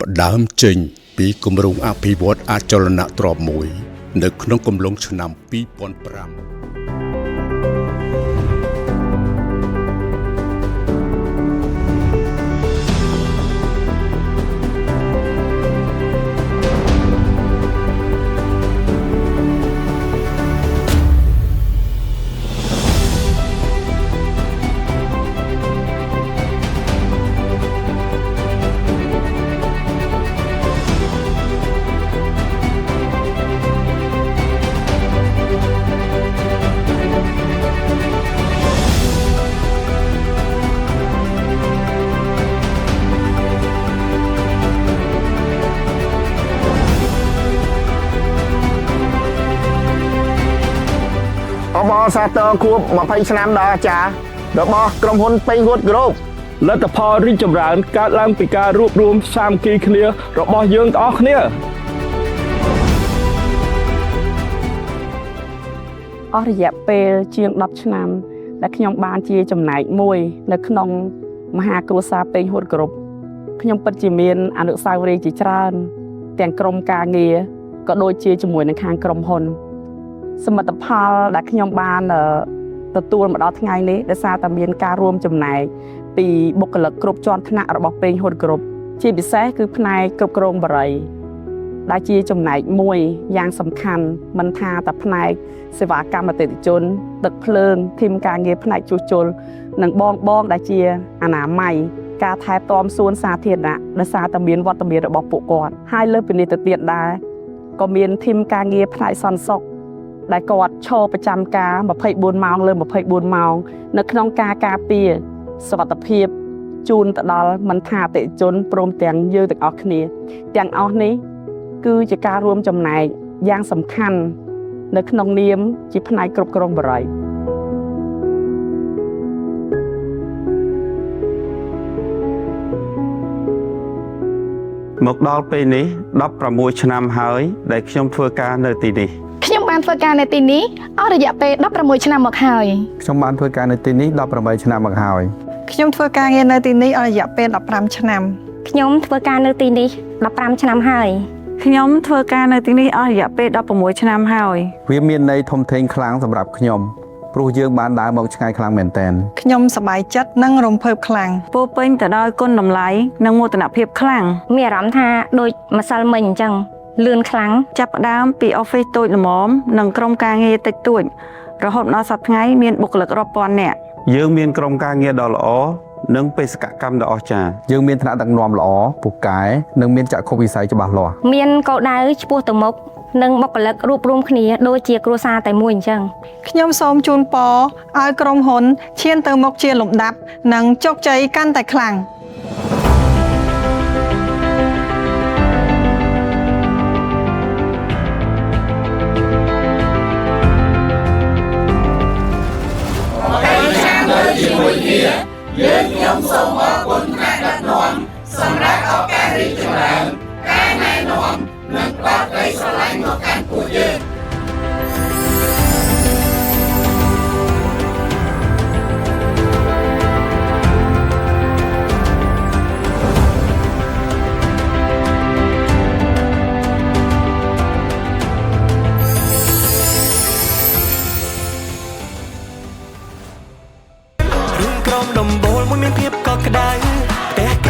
ផ្ដើមចេញពីគម្រោងអភិវឌ្ឍអចលនទ្រព្យមួយនៅក្នុងកំឡុងឆ្នាំ2005អបអរសាទរខួប20ឆ្នាំដល់អាចារ្យរបស់ក្រុមហ៊ុនពេញហួតក្រុមលទ្ធផលរីកចម្រើនកើតឡើងពីការរួបរวมសាមគ្គីគ្នារបស់យើងទាំងអស់គ្នាអស់រយៈពេលជាង10ឆ្នាំដែលខ្ញុំបានជាចំណែកមួយនៅក្នុងមហាគ្រួសារពេញហួតគ្រប់ខ្ញុំពិតជាមានអនុស្សាវរីយ៍ជាច្រើនទាំងក្រុមការងារក៏ដូចជាជាមួយនឹងខាងក្រុមហ៊ុនសមិទ្ធផលដែលខ្ញុំបានទទួលមកដល់ថ្ងៃនេះដោយសារតែមានការរួមចំណែកពីបុគ្គលិកគ្រប់ជាន់ថ្នាក់របស់ពេញហួតគ្រប់ជាពិសេសគឺផ្នែកគ្រប់គ្រងបរិយាដែលជាចំណែកមួយយ៉ាងសំខាន់មិនថាតែផ្នែកសេវាកម្មអតិថិជនទឹកភ្លើងធីមការងារផ្នែកជួសជុលនិងបងដែលជាអនាម័យការថែទាំសួនសាធារណៈដោយសារតែមានវត្តមានរបស់ពួកគាត់ហើយលើពីនេះទៅទៀតដែរក៏មានធីមការងារផ្នែកសន្តិសុខដែលគាត់ឈរប្រចាំការ24ម៉ោងលើ24ម៉ោងនៅក្នុងការការពារសុខភាពជូនទៅដល់មិនថាអតិថិជនព្រមទាំងយើងទាំងអស់គ្នាទាំងអស់នេះគឺជាការរួមចំណែកយ៉ាងសំខាន់នៅក្នុងនាមជាផ្នែកគ្រប់គ្រងបរិយាមកដល់ពេលនេះ16ឆ្នាំហើយដែលខ្ញុំធ្វើការនៅទីនេះខ្ញុំបានធ្វើការនៅទីនេះអស់រយៈពេល16ឆ្នាំមកហើយខ្ញុំបានធ្វើការនៅទីនេះ18ឆ្នាំមកហើយខ្ញុំធ្វើការងារនៅទីនេះអស់រយៈពេល15ឆ្នាំខ្ញុំធ្វើការនៅទីនេះ15ឆ្នាំហើយខ្ញុំធ្វើការនៅទីនេះអស់រយៈពេល16ឆ្នាំហើយវាមានន័យធំធេងខ្លាំងសម្រាប់ខ្ញុំព្រោះយើងបានដើរមកឆ្ងាយខ្លាំងមែនទែនខ្ញុំសប្បាយចិត្តនិងរំភើបខ្លាំងពោពេញទៅដោយគុណតម្លៃនិងមោទនភាពខ្លាំងមានអារម្មណ៍ថាដូចម្សិលមិញអញ្ចឹងលឿនខ្លាំងចាប់ផ្ដើមពី office តូចល្មមនិងក្រុមការងារតិចតួចរហូតដល់សប្តាហ៍ថ្ងៃមានបុគ្គលិករាប់ពាន់នាក់យើងមានក្រុមការងារដ៏ល្អនិងបេសកកម្មដ៏អស្ចារ្យយើងមានឋានៈដឹកនាំល្អពូកែនិងមានចក្ខុវិស័យច្បាស់លាស់មានគោលដៅឆ្ពោះទៅមុខនិងបុគ្គលិករួបរวมគ្នាដូចជាគ្រួសារតែមួយអញ្ចឹងខ្ញុំសូមជូនពរឲ្យក្រុមហ៊ុនឈានទៅមុខជាលំដាប់និងជោគជ័យកាន់តែខ្លាំងជាមួយគ្នាយើងខ្ញុំសូមអរគុណថ្នាក់ដឹកនាំសម្រាប់ឱកាសរីកចម្រើនការណែនាំនិងផ្ដល់ក្តីស្រឡាញ់មកកាន់ពួកយើងដំបូលមួយមានភាពកក់ក្ដៅផ្ទះគេ